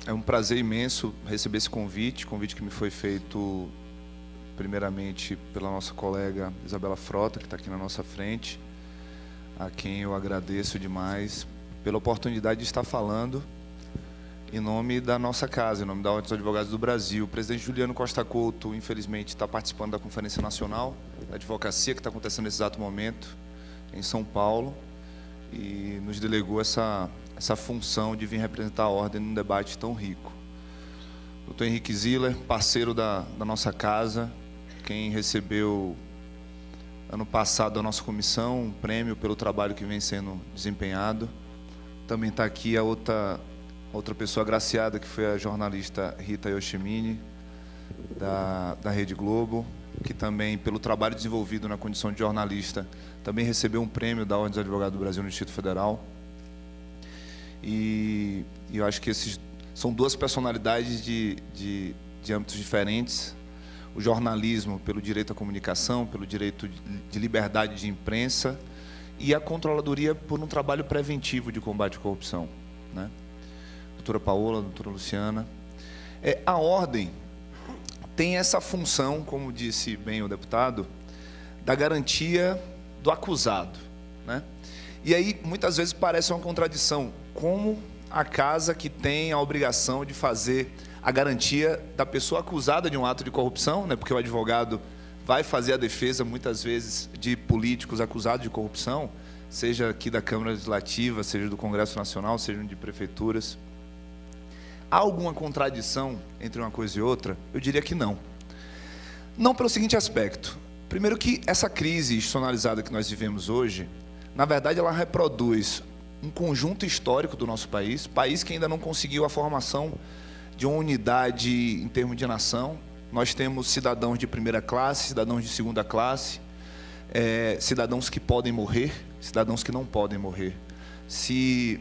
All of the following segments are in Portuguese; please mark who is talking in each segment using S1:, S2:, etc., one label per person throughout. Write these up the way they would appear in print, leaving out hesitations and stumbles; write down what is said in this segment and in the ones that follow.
S1: É um prazer imenso receber esse convite que me foi feito primeiramente pela nossa colega Isabela Frota, que está aqui na nossa frente, a quem eu agradeço demais pela oportunidade de estar falando em nome da nossa casa, em nome da Ordem dos Advogados do Brasil. O presidente Juliano Costa Couto, infelizmente, está participando da Conferência Nacional da Advocacia, que está acontecendo nesse exato momento, em São Paulo, e nos delegou essa função de vir representar a Ordem num debate tão rico. Dr. Henrique Ziller, parceiro da nossa casa, quem recebeu ano passado da nossa comissão um prêmio pelo trabalho que vem sendo desempenhado. Também está aqui a outra pessoa agraciada, que foi a jornalista Rita Yoshimine, da Rede Globo, que também, pelo trabalho desenvolvido na condição de jornalista, também recebeu um prêmio da Ordem dos Advogados do Brasil no Distrito Federal. E eu acho que esses são duas personalidades de âmbitos diferentes. O jornalismo pelo direito à comunicação, pelo direito de liberdade de imprensa, e a controladoria por um trabalho preventivo de combate à corrupção, né? Doutora Paola, doutora Luciana. A Ordem tem essa função, como disse bem o deputado, da garantia do acusado, né? E aí, muitas vezes, parece uma contradição. Como a casa que tem a obrigação de fazer a garantia da pessoa acusada de um ato de corrupção, né? Porque o advogado vai fazer a defesa, muitas vezes, de políticos acusados de corrupção, seja aqui da Câmara Legislativa, seja do Congresso Nacional, seja de prefeituras. Há alguma contradição entre uma coisa e outra? Eu diria que não. Não pelo seguinte aspecto. Primeiro que essa crise institucionalizada que nós vivemos hoje, na verdade, ela reproduz um conjunto histórico do nosso país que ainda não conseguiu a formação de uma unidade em termos de nação. Nós temos cidadãos de primeira classe, cidadãos de segunda classe, cidadãos que podem morrer, cidadãos que não podem morrer. Se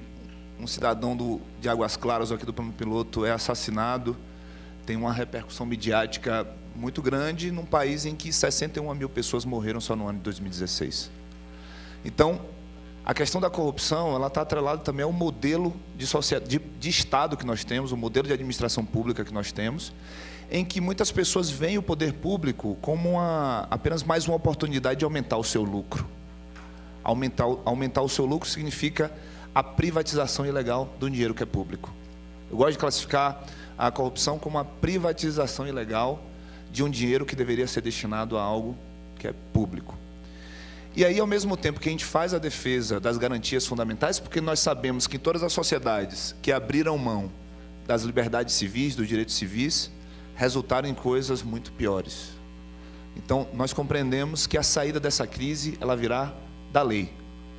S1: um cidadão de Águas Claras, aqui do Plano Piloto, é assassinado, tem uma repercussão midiática muito grande num país em que 61 mil pessoas morreram só no ano de 2016. Então, a questão da corrupção, ela está atrelada também ao modelo de Estado que nós temos, o modelo de administração pública que nós temos, em que muitas pessoas veem o poder público como apenas mais uma oportunidade de aumentar o seu lucro. Aumentar o seu lucro significa a privatização ilegal do dinheiro que é público. Eu gosto de classificar a corrupção como a privatização ilegal de um dinheiro que deveria ser destinado a algo que é público. E aí, ao mesmo tempo que a gente faz a defesa das garantias fundamentais, porque nós sabemos que em todas as sociedades que abriram mão das liberdades civis, dos direitos civis, resultaram em coisas muito piores. Então, nós compreendemos que a saída dessa crise, ela virá da lei,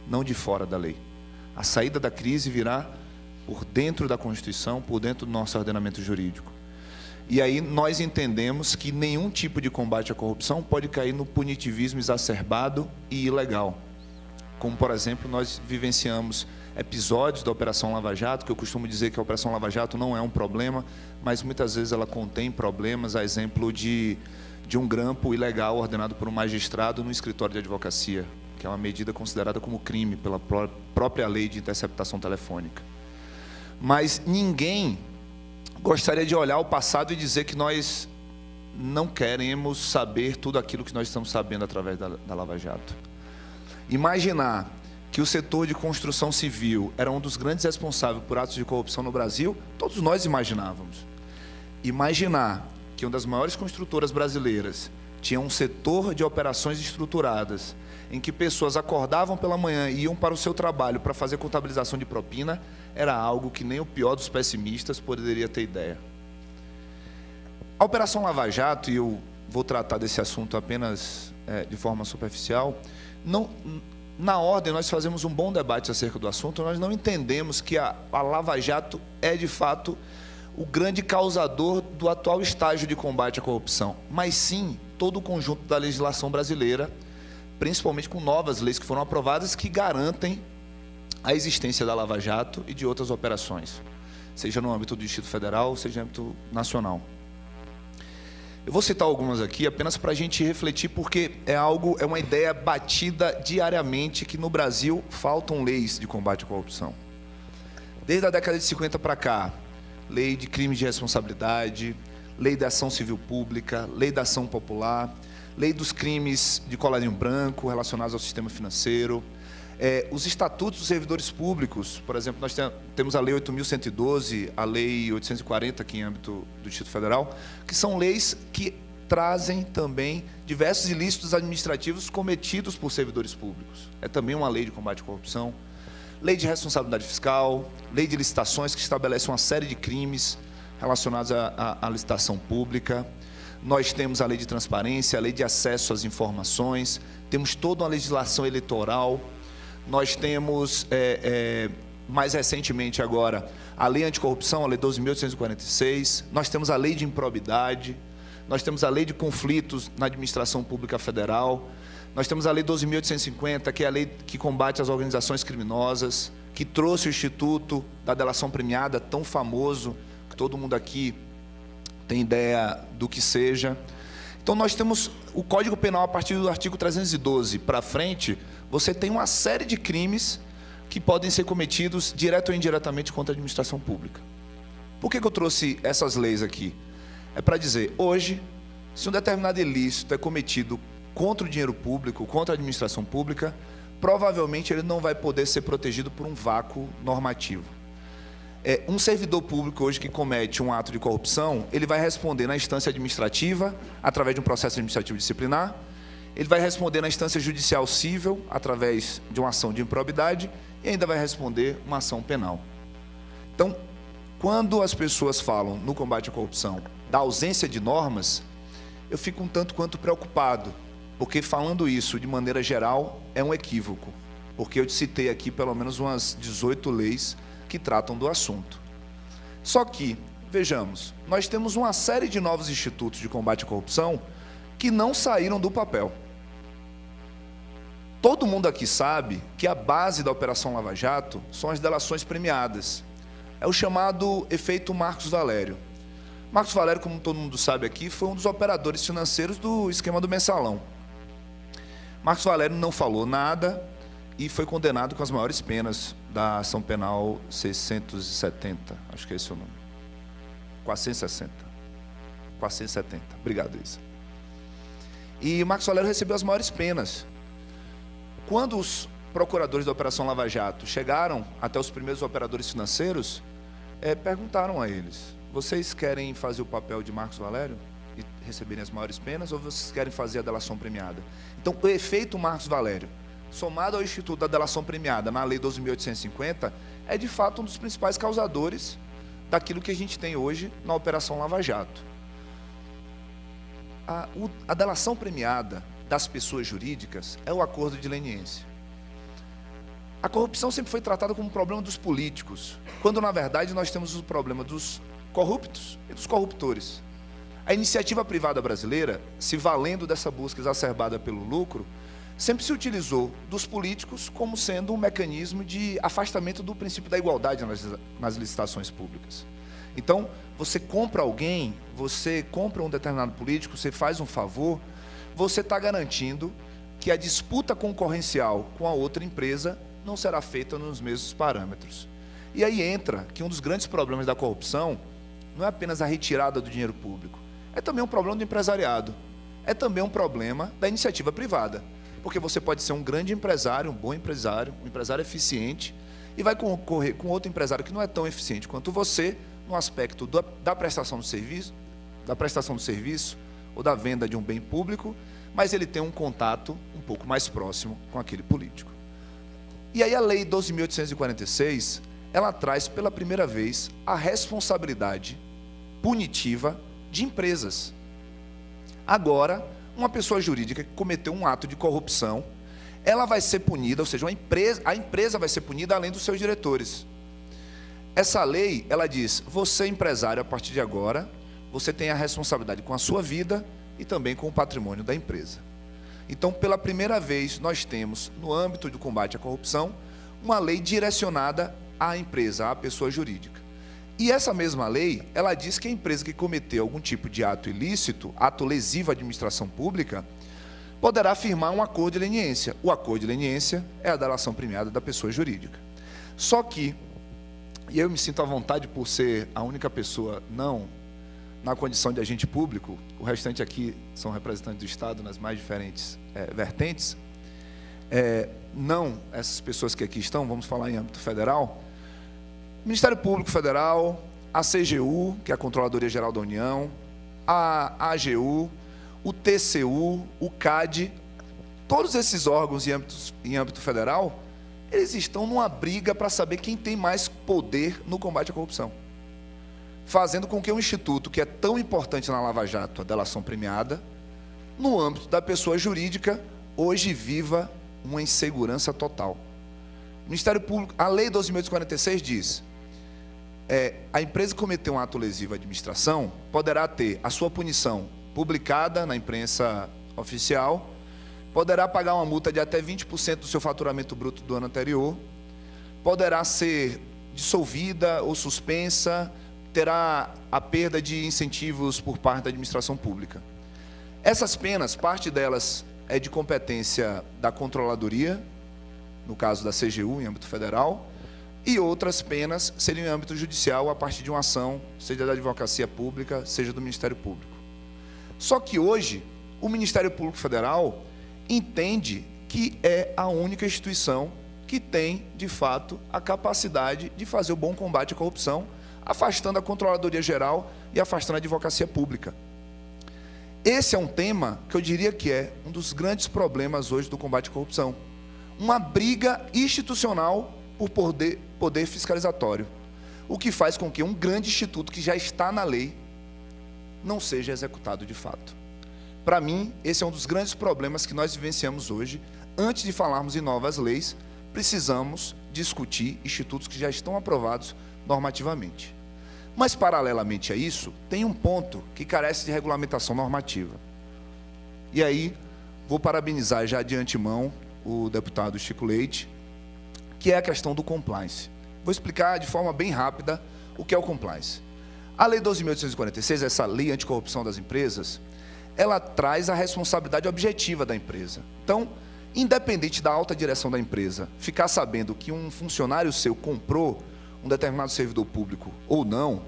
S1: não de fora da lei. A saída da crise virá por dentro da Constituição, por dentro do nosso ordenamento jurídico. E aí nós entendemos que nenhum tipo de combate à corrupção pode cair no punitivismo exacerbado e ilegal. Como, por exemplo, nós vivenciamos episódios da Operação Lava Jato, que eu costumo dizer que a Operação Lava Jato não é um problema, mas muitas vezes ela contém problemas, a exemplo de um grampo ilegal ordenado por um magistrado no escritório de advocacia, que é uma medida considerada como crime pela própria lei de interceptação telefônica. Mas ninguém gostaria de olhar o passado e dizer que nós não queremos saber tudo aquilo que nós estamos sabendo através da Lava Jato. Imaginar que o setor de construção civil era um dos grandes responsáveis por atos de corrupção no Brasil, todos nós imaginávamos. Imaginar que uma das maiores construtoras brasileiras tinha um setor de operações estruturadas, em que pessoas acordavam pela manhã e iam para o seu trabalho para fazer contabilização de propina, era algo que nem o pior dos pessimistas poderia ter ideia. A Operação Lava Jato, e eu vou tratar desse assunto apenas de forma superficial, na Ordem nós fazemos um bom debate acerca do assunto, nós não entendemos que a Lava Jato é de fato o grande causador do atual estágio de combate à corrupção, mas sim todo o conjunto da legislação brasileira, principalmente com novas leis que foram aprovadas que garantem a existência da Lava Jato e de outras operações, seja no âmbito do Distrito Federal, seja no âmbito nacional. Eu vou citar algumas aqui apenas para a gente refletir, porque é uma ideia batida diariamente que no Brasil faltam leis de combate à corrupção. Desde a década de 50 para cá, lei de crimes de responsabilidade, lei da ação civil pública, lei da ação popular, lei dos crimes de colarinho branco relacionados ao sistema financeiro, os estatutos dos servidores públicos. Por exemplo, nós temos a Lei 8.112, a Lei 840, aqui em âmbito do Distrito Federal, que são leis que trazem também diversos ilícitos administrativos cometidos por servidores públicos. É também uma lei de combate à corrupção. Lei de responsabilidade fiscal, lei de licitações, que estabelece uma série de crimes relacionados à licitação pública. Nós temos a lei de transparência, a lei de acesso às informações, temos toda uma legislação eleitoral. Nós temos, mais recentemente agora, a lei anticorrupção, a lei 12.846, nós temos a lei de improbidade, nós temos a lei de conflitos na administração pública federal, nós temos a lei 12.850, que é a lei que combate as organizações criminosas, que trouxe o Instituto da Delação Premiada, tão famoso, que todo mundo aqui tem ideia do que seja. Então, nós temos o Código Penal, a partir do artigo 312 para frente, você tem uma série de crimes que podem ser cometidos, direto ou indiretamente, contra a administração pública. Por que eu trouxe essas leis aqui? É para dizer, hoje, se um determinado ilícito é cometido contra o dinheiro público, contra a administração pública, provavelmente ele não vai poder ser protegido por um vácuo normativo. Um servidor público hoje que comete um ato de corrupção, ele vai responder na instância administrativa, através de um processo administrativo disciplinar, ele vai responder na instância judicial civil, através de uma ação de improbidade, e ainda vai responder uma ação penal. Então, quando as pessoas falam no combate à corrupção da ausência de normas, eu fico um tanto quanto preocupado, porque falando isso de maneira geral é um equívoco, porque eu te citei aqui pelo menos umas 18 leis que tratam do assunto. Só que, vejamos, nós temos uma série de novos institutos de combate à corrupção que não saíram do papel. Todo mundo aqui sabe que a base da Operação Lava Jato são as delações premiadas. É o chamado efeito Marcos Valério. Marcos Valério, como todo mundo sabe aqui, foi um dos operadores financeiros do esquema do mensalão. Marcos Valério não falou nada e foi condenado com as maiores penas da ação penal 670, acho que é esse o nome. 460. 470. Obrigado, Isa. E Marcos Valério recebeu as maiores penas. Quando os procuradores da Operação Lava Jato chegaram até os primeiros operadores financeiros, perguntaram a eles: vocês querem fazer o papel de Marcos Valério e receberem as maiores penas, ou vocês querem fazer a delação premiada? Então, o efeito Marcos Valério, somado ao Instituto da Delação Premiada na Lei 12.850, é de fato um dos principais causadores daquilo que a gente tem hoje na Operação Lava Jato. A delação premiada das pessoas jurídicas é o acordo de leniência. A corrupção sempre foi tratada como um problema dos políticos, quando na verdade nós temos o problema dos corruptos e dos corruptores. A iniciativa privada brasileira, se valendo dessa busca exacerbada pelo lucro, sempre se utilizou dos políticos como sendo um mecanismo de afastamento do princípio da igualdade nas licitações públicas. Então, você compra alguém, você compra um determinado político, você faz um favor, você está garantindo que a disputa concorrencial com a outra empresa não será feita nos mesmos parâmetros. E aí entra que um dos grandes problemas da corrupção não é apenas a retirada do dinheiro público, é também um problema do empresariado, é também um problema da iniciativa privada, porque você pode ser um grande empresário, um bom empresário, um empresário eficiente, e vai concorrer com outro empresário que não é tão eficiente quanto você, no aspecto da prestação do serviço, ou da venda de um bem público, mas ele tem um contato um pouco mais próximo com aquele político. E aí a Lei 12.846, ela traz pela primeira vez a responsabilidade punitiva de empresas. Agora, uma pessoa jurídica que cometeu um ato de corrupção, ela vai ser punida, ou seja, a empresa vai ser punida além dos seus diretores. Essa lei, ela diz, você empresário, a partir de agora, você tem a responsabilidade com a sua vida e também com o patrimônio da empresa. Então, pela primeira vez, nós temos, no âmbito do combate à corrupção, uma lei direcionada à empresa, à pessoa jurídica. E essa mesma lei, ela diz que a empresa que cometeu algum tipo de ato ilícito, ato lesivo à administração pública, poderá firmar um acordo de leniência. O acordo de leniência é a delação premiada da pessoa jurídica. Só que e eu me sinto à vontade por ser a única pessoa não na condição de agente público, o restante aqui são representantes do Estado nas mais diferentes vertentes, não essas pessoas que aqui estão, vamos falar em âmbito federal, Ministério Público Federal, a CGU, que é a Controladoria Geral da União, a AGU, o TCU, o CAD, todos esses órgãos em âmbito federal, eles estão numa briga para saber quem tem mais poder no combate à corrupção, fazendo com que um instituto que é tão importante na Lava Jato, a delação premiada, no âmbito da pessoa jurídica, hoje viva uma insegurança total. O Ministério Público, a Lei 12.846 diz, a empresa que cometeu um ato lesivo à administração poderá ter a sua punição publicada na imprensa oficial, poderá pagar uma multa de até 20% do seu faturamento bruto do ano anterior, poderá ser dissolvida ou suspensa, terá a perda de incentivos por parte da administração pública. Essas penas, parte delas é de competência da Controladoria, no caso da CGU, em âmbito federal, e outras penas seriam em âmbito judicial a partir de uma ação, seja da Advocacia Pública, seja do Ministério Público. Só que hoje, o Ministério Público Federal entende que é a única instituição que tem, de fato, a capacidade de fazer o bom combate à corrupção, afastando a Controladoria Geral e afastando a Advocacia Pública. Esse é um tema que eu diria que é um dos grandes problemas hoje do combate à corrupção. Uma briga institucional por poder fiscalizatório, o que faz com que um grande instituto que já está na lei não seja executado de fato. Para mim, esse é um dos grandes problemas que nós vivenciamos hoje. Antes de falarmos em novas leis, precisamos discutir institutos que já estão aprovados normativamente. Mas, paralelamente a isso, tem um ponto que carece de regulamentação normativa. E aí, vou parabenizar já de antemão o deputado Chico Leite, que é a questão do compliance. Vou explicar de forma bem rápida o que é o compliance. A Lei 12.846, essa lei anticorrupção das empresas, ela traz a responsabilidade objetiva da empresa. Então, independente da alta direção da empresa ficar sabendo que um funcionário seu comprou um determinado servidor público ou não,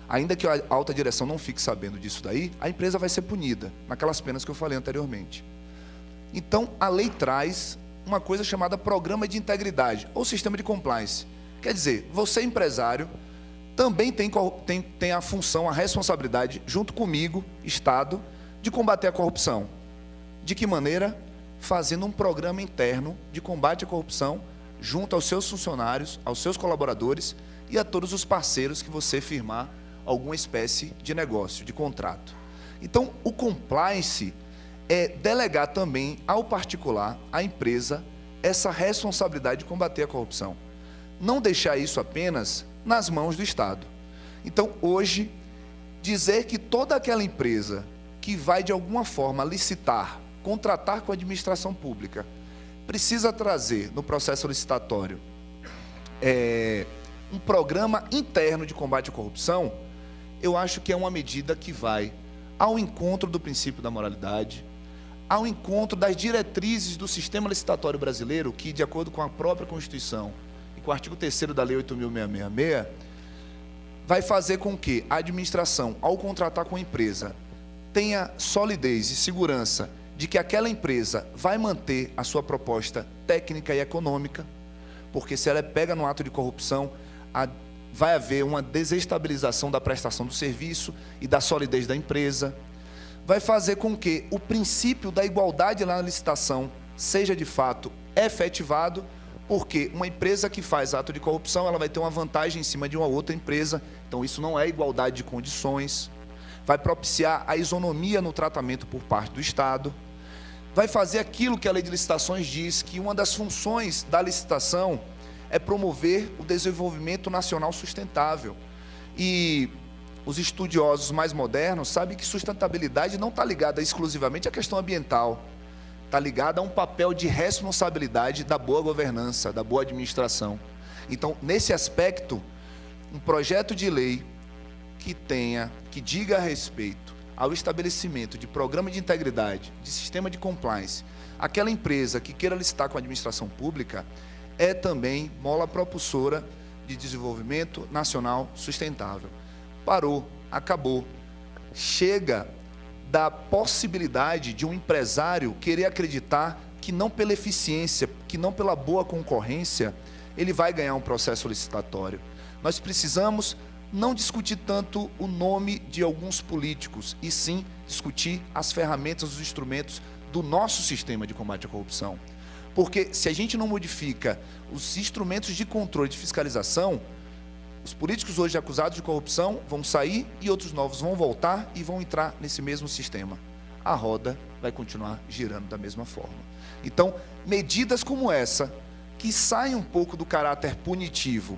S1: ainda que a alta direção não fique sabendo disso daí, a empresa vai ser punida, naquelas penas que eu falei anteriormente. Então, a lei traz uma coisa chamada Programa de Integridade, ou Sistema de Compliance. Quer dizer, você, empresário, também tem a função, a responsabilidade, junto comigo, Estado, de combater a corrupção. De que maneira? Fazendo um programa interno de combate à corrupção junto aos seus funcionários, aos seus colaboradores e a todos os parceiros que você firmar alguma espécie de negócio, de contrato. Então, o compliance é delegar também ao particular, à empresa, essa responsabilidade de combater a corrupção. Não deixar isso apenas nas mãos do Estado. Então, hoje, dizer que toda aquela empresa que vai, de alguma forma, licitar, contratar com a administração pública, precisa trazer no processo licitatório um programa interno de combate à corrupção, eu acho que é uma medida que vai ao encontro do princípio da moralidade, ao encontro das diretrizes do sistema licitatório brasileiro, que, de acordo com a própria Constituição e com o artigo 3º da Lei 8.666, vai fazer com que a administração, ao contratar com a empresa, tenha solidez e segurança de que aquela empresa vai manter a sua proposta técnica e econômica, porque se ela é pega no ato de corrupção, vai haver uma desestabilização da prestação do serviço e da solidez da empresa, vai fazer com que o princípio da igualdade na licitação seja de fato efetivado, porque uma empresa que faz ato de corrupção, ela vai ter uma vantagem em cima de uma outra empresa, então isso não é igualdade de condições, vai propiciar a isonomia no tratamento por parte do Estado, vai fazer aquilo que a Lei de Licitações diz, que uma das funções da licitação é promover o desenvolvimento nacional sustentável. E os estudiosos mais modernos sabem que sustentabilidade não está ligada exclusivamente à questão ambiental, está ligada a um papel de responsabilidade da boa governança, da boa administração. Então, nesse aspecto, um projeto de lei que diga a respeito ao estabelecimento de programa de integridade, de sistema de compliance, aquela empresa que queira licitar com a administração pública, é também mola propulsora de Desenvolvimento Nacional Sustentável. Parou, acabou. Chega da possibilidade de um empresário querer acreditar que não pela eficiência, que não pela boa concorrência, ele vai ganhar um processo licitatório. Nós precisamos não discutir tanto o nome de alguns políticos, e sim discutir as ferramentas, os instrumentos do nosso sistema de combate à corrupção. Porque se a gente não modifica os instrumentos de controle, de fiscalização, os políticos hoje acusados de corrupção vão sair e outros novos vão voltar e vão entrar nesse mesmo sistema. A roda vai continuar girando da mesma forma. Então, medidas como essa, que saem um pouco do caráter punitivo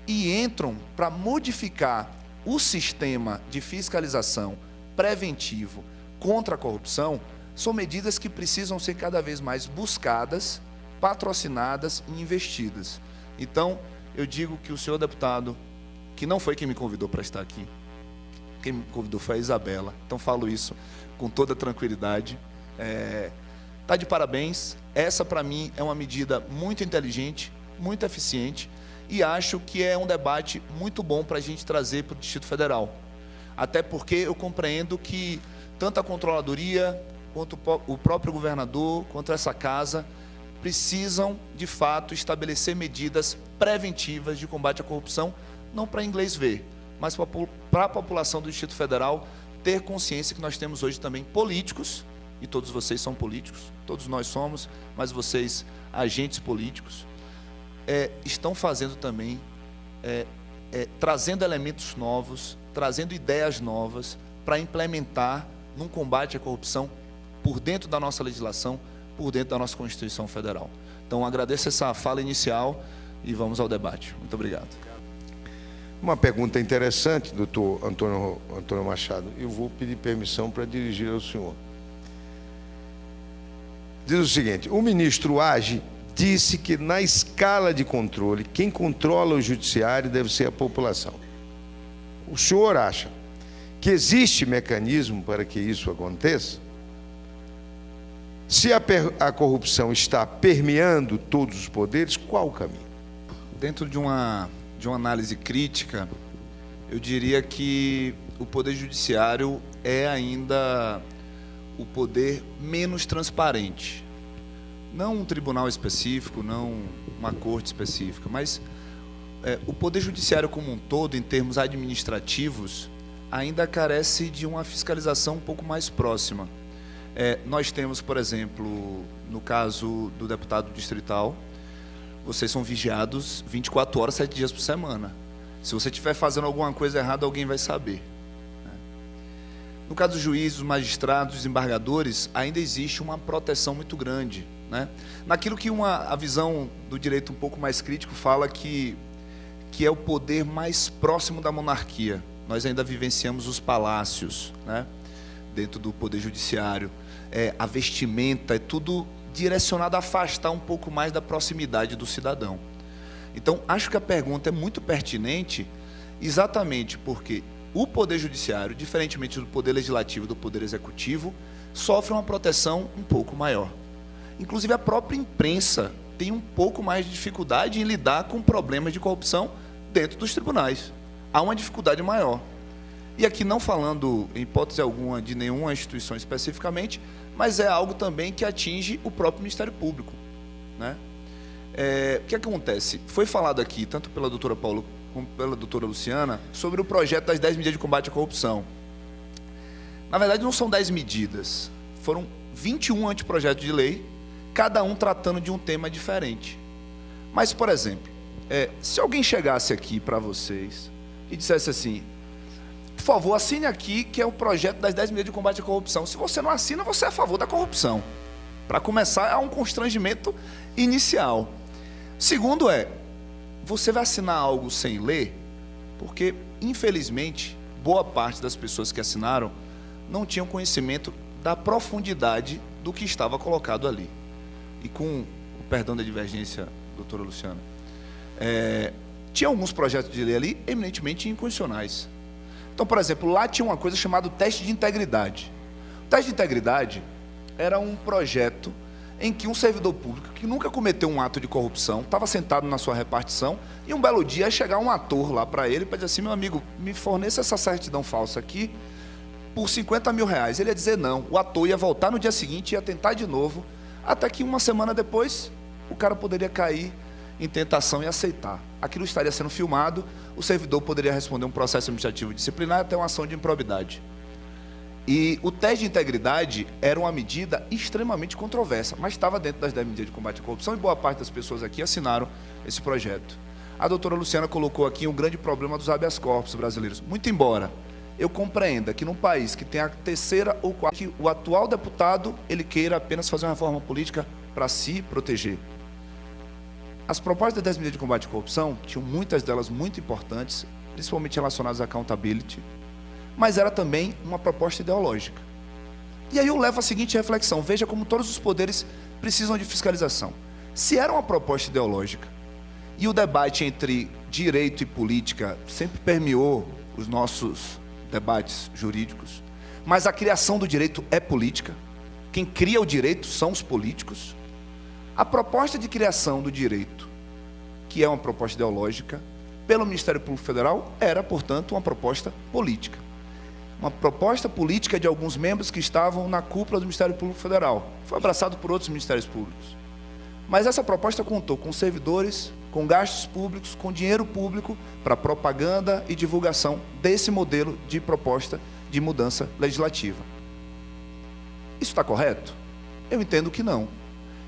S1: e entram para modificar o sistema de fiscalização preventivo contra a corrupção, são medidas que precisam ser cada vez mais buscadas, patrocinadas e investidas. Então, eu digo que o senhor deputado, que não foi quem me convidou para estar aqui, quem me convidou foi a Isabela, então falo isso com toda tranquilidade, está de parabéns. Essa, para mim, é uma medida muito inteligente, muito eficiente, e acho que é um debate muito bom para a gente trazer para o Distrito Federal. Até porque eu compreendo que tanto a Controladoria, quanto o próprio governador, quanto essa casa, precisam, de fato, estabelecer medidas preventivas de combate à corrupção, não para inglês ver, mas para a população do Distrito Federal ter consciência que nós temos hoje também políticos, e todos vocês são políticos, todos nós somos, mas vocês, agentes políticos, estão fazendo também, trazendo elementos novos, trazendo ideias novas para implementar num combate à corrupção por dentro da nossa legislação, por dentro da nossa Constituição Federal. Então, agradeço essa fala inicial e vamos ao debate. Muito obrigado.
S2: Uma pergunta interessante, doutor Antônio Machado. Eu vou pedir permissão para dirigir ao senhor. Diz o seguinte: o ministro Age disse que na escala de controle, quem controla o judiciário deve ser a população. O senhor acha que existe mecanismo para que isso aconteça? Se a corrupção está permeando todos os poderes, qual o caminho?
S1: Dentro de uma análise crítica, eu diria que o Poder Judiciário é ainda o poder menos transparente. Não um tribunal específico, não uma corte específica, mas o Poder Judiciário como um todo, em termos administrativos, ainda carece de uma fiscalização um pouco mais próxima. Nós temos, por exemplo, no caso do deputado distrital, vocês são vigiados 24 horas, 7 dias por semana. Se você estiver fazendo alguma coisa errada, alguém vai saber. No caso dos juízes, dos magistrados, dos desembargadores, ainda existe uma proteção muito grande, né? Naquilo que a visão do direito um pouco mais crítico fala que é o poder mais próximo da monarquia. Nós ainda vivenciamos os palácios, né? Dentro do Poder Judiciário. A vestimenta, é tudo direcionado a afastar um pouco mais da proximidade do cidadão. Então, acho que a pergunta é muito pertinente, exatamente porque o Poder Judiciário, diferentemente do Poder Legislativo e do Poder Executivo, sofre uma proteção um pouco maior. Inclusive, a própria imprensa tem um pouco mais de dificuldade em lidar com problemas de corrupção dentro dos tribunais. Há uma dificuldade maior. E aqui não falando, em hipótese alguma, de nenhuma instituição especificamente, mas é algo também que atinge o próprio Ministério Público, né? O que acontece? Foi falado aqui, tanto pela doutora Paula como pela doutora Luciana, sobre o projeto das 10 medidas de combate à corrupção. Na verdade, não são 10 medidas, foram 21 anteprojetos de lei, cada um tratando de um tema diferente. Mas, por exemplo, se alguém chegasse aqui para vocês e dissesse assim: por favor, assine aqui, que é o projeto das 10 medidas de combate à corrupção. Se você não assina, você é a favor da corrupção. Para começar, há um constrangimento inicial. Segundo você vai assinar algo sem ler? Porque, infelizmente, boa parte das pessoas que assinaram não tinham conhecimento da profundidade do que estava colocado ali. E com o perdão da divergência, doutora Luciana, tinha alguns projetos de lei ali eminentemente inconstitucionais. Então, por exemplo, lá tinha uma coisa chamada teste de integridade. O teste de integridade era um projeto em que um servidor público que nunca cometeu um ato de corrupção estava sentado na sua repartição e um belo dia ia chegar um ator lá para ele e dizer assim: meu amigo, me forneça essa certidão falsa aqui por 50 mil reais. Ele ia dizer não. O ator ia voltar no dia seguinte, ia tentar de novo, até que uma semana depois o cara poderia cair em tentação e aceitar. Aquilo estaria sendo filmado, o servidor poderia responder um processo administrativo disciplinar até uma ação de improbidade. E o teste de integridade era uma medida extremamente controversa, mas estava dentro das 10 medidas de combate à corrupção e boa parte das pessoas aqui assinaram esse projeto. A doutora Luciana colocou aqui um grande problema dos habeas corpus brasileiros. Muito embora eu compreenda que num país que tem a terceira ou quarta, que o atual deputado ele queira apenas fazer uma reforma política para se proteger. As propostas das 10 medidas de combate à corrupção tinham muitas delas muito importantes, principalmente relacionadas à accountability, mas era também uma proposta ideológica. E aí eu levo a seguinte reflexão: veja como todos os poderes precisam de fiscalização. Se era uma proposta ideológica, e o debate entre direito e política sempre permeou os nossos debates jurídicos, mas a criação do direito é política, quem cria o direito são os políticos, a proposta de criação do direito, que é uma proposta ideológica, pelo Ministério Público Federal, era, portanto, uma proposta política. Uma proposta política de alguns membros que estavam na cúpula do Ministério Público Federal. Foi abraçado por outros ministérios públicos. Mas essa proposta contou com servidores, com gastos públicos, com dinheiro público para propaganda e divulgação desse modelo de proposta de mudança legislativa. Isso está correto? Eu entendo que não.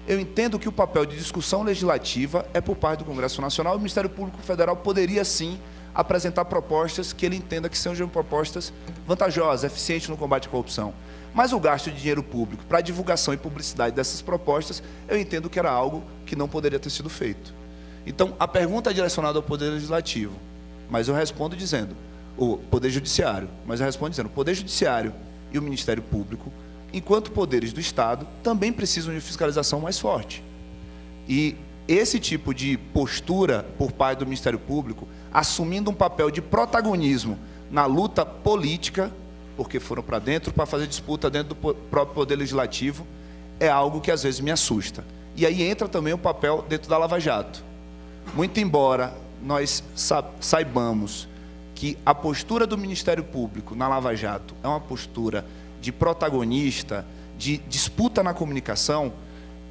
S1: Eu entendo que o papel de discussão legislativa é por parte do Congresso Nacional e o Ministério Público Federal poderia sim apresentar propostas que ele entenda que sejam propostas vantajosas, eficientes no combate à corrupção. Mas o gasto de dinheiro público para a divulgação e publicidade dessas propostas, eu entendo que era algo que não poderia ter sido feito. Então, a pergunta é direcionada ao Poder Legislativo, mas eu respondo dizendo, o Poder Judiciário, mas eu respondo dizendo, o Poder Judiciário e o Ministério Público, enquanto poderes do Estado, também precisam de fiscalização mais forte. E esse tipo de postura por parte do Ministério Público, assumindo um papel de protagonismo na luta política, porque foram para dentro para fazer disputa dentro do próprio Poder Legislativo, é algo que às vezes me assusta. E aí entra também o papel dentro da Lava Jato. Muito embora nós saibamos que a postura do Ministério Público na Lava Jato é uma postura de protagonista, de disputa na comunicação,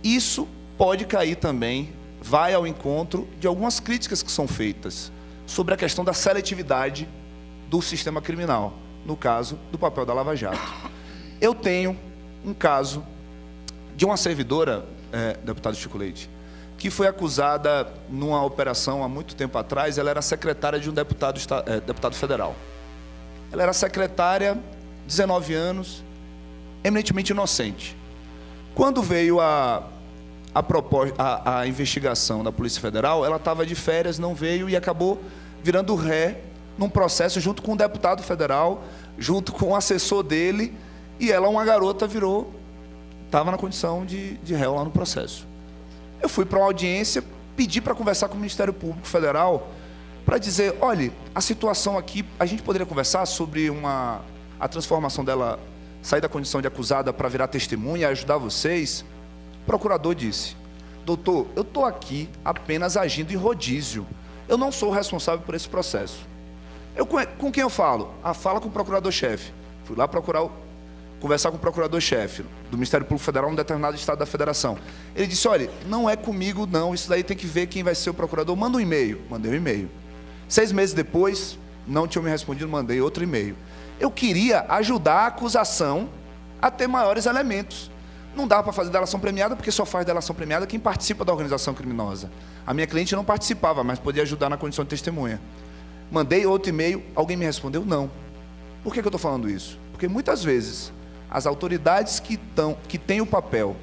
S1: isso pode cair também, vai ao encontro de algumas críticas que são feitas sobre a questão da seletividade do sistema criminal, no caso do papel da Lava Jato. Eu tenho um caso de uma servidora, deputado Chico Leite, que foi acusada numa operação há muito tempo atrás. Ela era secretária de um deputado federal. Ela era secretária, 19 anos, eminentemente inocente. Quando veio a investigação da Polícia Federal, ela estava de férias, não veio e acabou virando ré num processo junto com um deputado federal, junto com o assessor dele, e ela, uma garota, estava na condição de réu lá no processo. Eu fui para uma audiência, pedi para conversar com o Ministério Público Federal, para dizer, olha, a situação aqui, a gente poderia conversar sobre a transformação dela, sair da condição de acusada para virar testemunha e ajudar vocês. O procurador disse, doutor, eu estou aqui apenas agindo em rodízio. Eu não sou o responsável por esse processo. Com quem eu falo? Fala com o procurador-chefe. Fui lá conversar com o procurador-chefe do Ministério Público Federal em um determinado estado da federação. Ele disse, olha, não é comigo não, isso daí tem que ver quem vai ser o procurador. Manda um e-mail. Mandei um e-mail. 6 meses depois, não tinham me respondido, mandei outro e-mail. Eu queria ajudar a acusação a ter maiores elementos. Não dava para fazer delação premiada, porque só faz delação premiada quem participa da organização criminosa. A minha cliente não participava, mas podia ajudar na condição de testemunha. Mandei outro e-mail, alguém me respondeu não. Por que eu estou falando isso? Porque muitas vezes as autoridades que têm o papel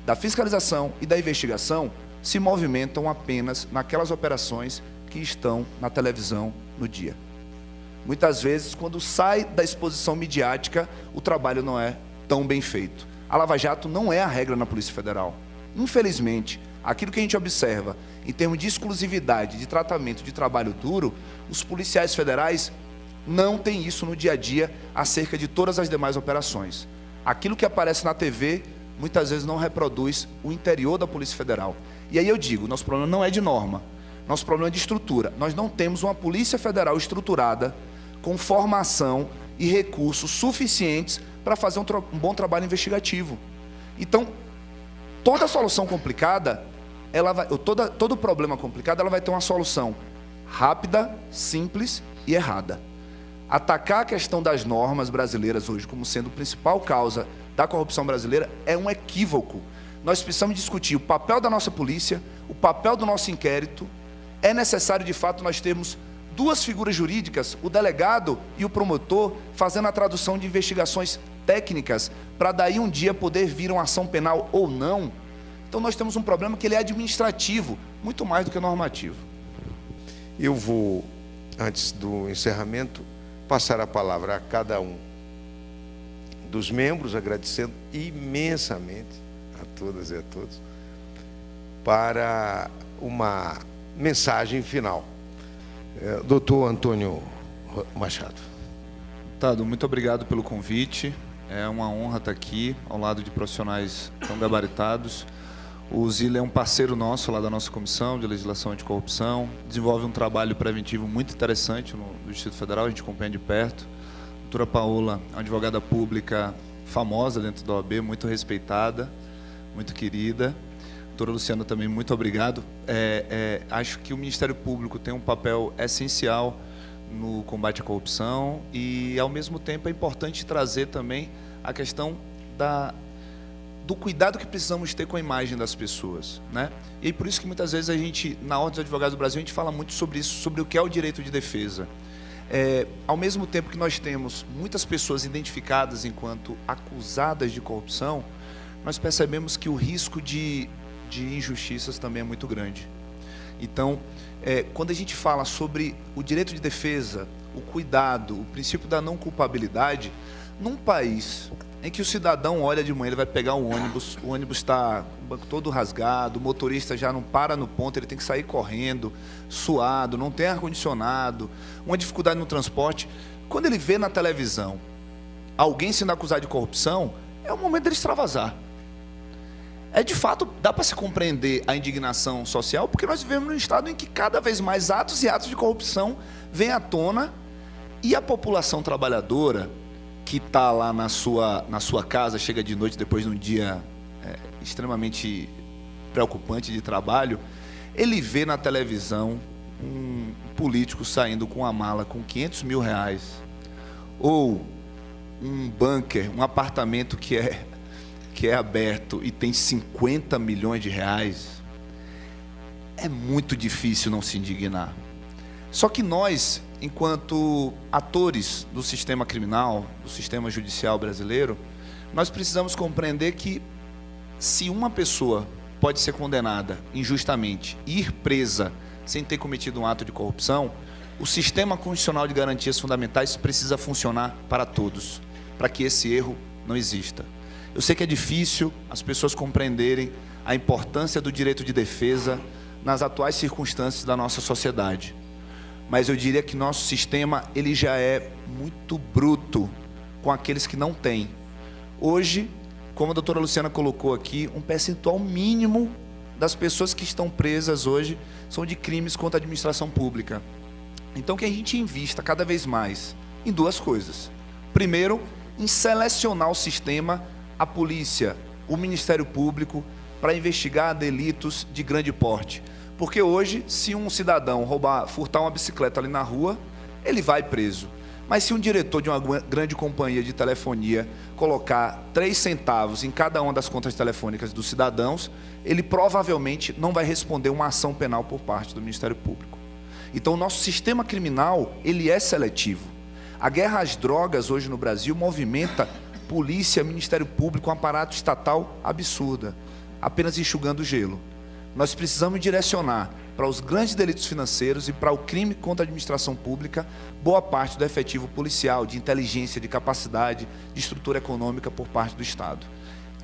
S1: da fiscalização e da investigação se movimentam apenas naquelas operações que estão na televisão no dia. Muitas vezes, quando sai da exposição midiática, o trabalho não é tão bem feito. A Lava Jato não é a regra na Polícia Federal. Infelizmente, aquilo que a gente observa em termos de exclusividade, de tratamento, de trabalho duro, os policiais federais não têm isso no dia a dia acerca de todas as demais operações. Aquilo que aparece na TV muitas vezes não reproduz o interior da Polícia Federal. E aí eu digo, nosso problema não é de norma, nosso problema é de estrutura. Nós não temos uma Polícia Federal estruturada, com formação e recursos suficientes para fazer um bom trabalho investigativo. Então, toda solução complicada, todo problema complicado, ela vai ter uma solução rápida, simples e errada. Atacar a questão das normas brasileiras hoje como sendo a principal causa da corrupção brasileira é um equívoco. Nós precisamos discutir o papel da nossa polícia, o papel do nosso inquérito. É necessário, de fato, nós termos duas figuras jurídicas, o delegado e o promotor, fazendo a tradução de investigações técnicas, para daí um dia poder vir uma ação penal ou não. Então nós temos um problema que ele é administrativo, muito mais do que normativo.
S2: Eu vou, antes do encerramento, passar a palavra a cada um dos membros, agradecendo imensamente a todas e a todos, para uma mensagem final. Doutor Antônio Machado.
S1: Tado, muito obrigado pelo convite. É uma honra estar aqui, ao lado de profissionais tão gabaritados. O Zila é um parceiro nosso lá da nossa Comissão de Legislação Anticorrupção, desenvolve um trabalho preventivo muito interessante no Distrito Federal, a gente acompanha de perto. A doutora Paola é uma advogada pública famosa dentro da OAB, muito respeitada, muito querida. Doutora Luciana também, muito obrigado. Acho que o Ministério Público tem um papel essencial no combate à corrupção e, ao mesmo tempo, é importante trazer também a questão do cuidado que precisamos ter com a imagem das pessoas, né? E por isso que muitas vezes a gente, na Ordem dos Advogados do Brasil, a gente fala muito sobre isso, sobre o que é o direito de defesa. Ao mesmo tempo que nós temos muitas pessoas identificadas enquanto acusadas de corrupção, nós percebemos que o risco de injustiças também é muito grande. Então, quando a gente fala sobre o direito de defesa, o cuidado, o princípio da não culpabilidade, num país em que o cidadão olha de manhã, ele vai pegar o ônibus está o banco todo rasgado, o motorista já não para no ponto, ele tem que sair correndo, suado, não tem ar-condicionado, uma dificuldade no transporte. Quando ele vê na televisão alguém sendo acusado de corrupção, é o momento dele extravasar. De fato, dá para se compreender a indignação social, porque nós vivemos num estado em que cada vez mais atos e atos de corrupção vêm à tona, e a população trabalhadora, que está lá na sua casa, chega de noite depois de um dia extremamente preocupante de trabalho, ele vê na televisão um político saindo com uma mala com R$500 mil, ou um bunker, um apartamento que é aberto e tem R$50 milhões. É muito difícil não se indignar. Só que nós, enquanto atores do sistema criminal, do sistema judicial brasileiro, nós precisamos compreender que, se uma pessoa pode ser condenada injustamente e ir presa sem ter cometido um ato de corrupção, o sistema constitucional de garantias fundamentais precisa funcionar para todos, para que esse erro não exista. Eu sei que é difícil as pessoas compreenderem a importância do direito de defesa nas atuais circunstâncias da nossa sociedade. Mas eu diria que nosso sistema ele já é muito bruto com aqueles que não têm. Hoje, como a doutora Luciana colocou aqui, um percentual mínimo das pessoas que estão presas hoje são de crimes contra a administração pública. Então, que a gente invista cada vez mais em duas coisas. Primeiro, em selecionar o sistema, a polícia, o Ministério Público, para investigar delitos de grande porte. Porque hoje, se um cidadão furtar uma bicicleta ali na rua, ele vai preso. Mas se um diretor de uma grande companhia de telefonia colocar 3 centavos em cada uma das contas telefônicas dos cidadãos, ele provavelmente não vai responder uma ação penal por parte do Ministério Público. Então, o nosso sistema criminal, ele é seletivo. A guerra às drogas hoje no Brasil movimenta polícia, Ministério Público, um aparato estatal absurda, apenas enxugando o gelo. Nós precisamos direcionar para os grandes delitos financeiros e para o crime contra a administração pública boa parte do efetivo policial, de inteligência, de capacidade, de estrutura econômica por parte do Estado.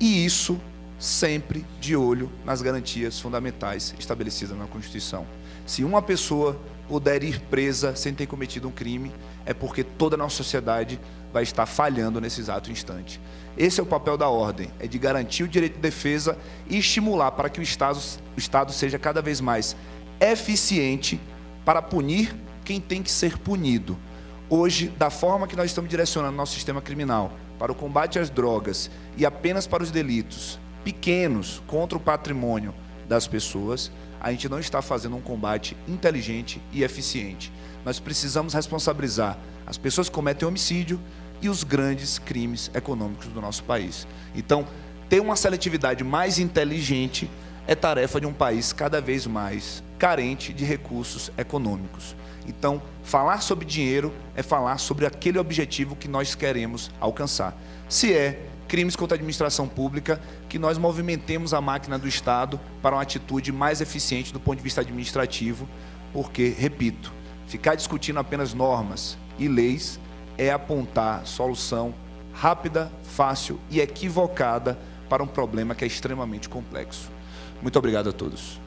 S1: E isso sempre de olho nas garantias fundamentais estabelecidas na Constituição. Se uma pessoa puder ir presa sem ter cometido um crime, é porque toda a nossa sociedade vai estar falhando nesse exato instante. Esse é o papel da ordem, é de garantir o direito de defesa e estimular para que o Estado seja cada vez mais eficiente para punir quem tem que ser punido. Hoje, da forma que nós estamos direcionando nosso sistema criminal para o combate às drogas e apenas para os delitos pequenos contra o patrimônio das pessoas, a gente não está fazendo um combate inteligente e eficiente. Nós precisamos responsabilizar as pessoas que cometem homicídio e os grandes crimes econômicos do nosso país. Então, ter uma seletividade mais inteligente é tarefa de um país cada vez mais carente de recursos econômicos. Então, falar sobre dinheiro é falar sobre aquele objetivo que nós queremos alcançar. Se é crimes contra a administração pública, que nós movimentemos a máquina do Estado para uma atitude mais eficiente do ponto de vista administrativo, porque, repito, ficar discutindo apenas normas e leis é apontar solução rápida, fácil e equivocada para um problema que é extremamente complexo. Muito obrigado a todos.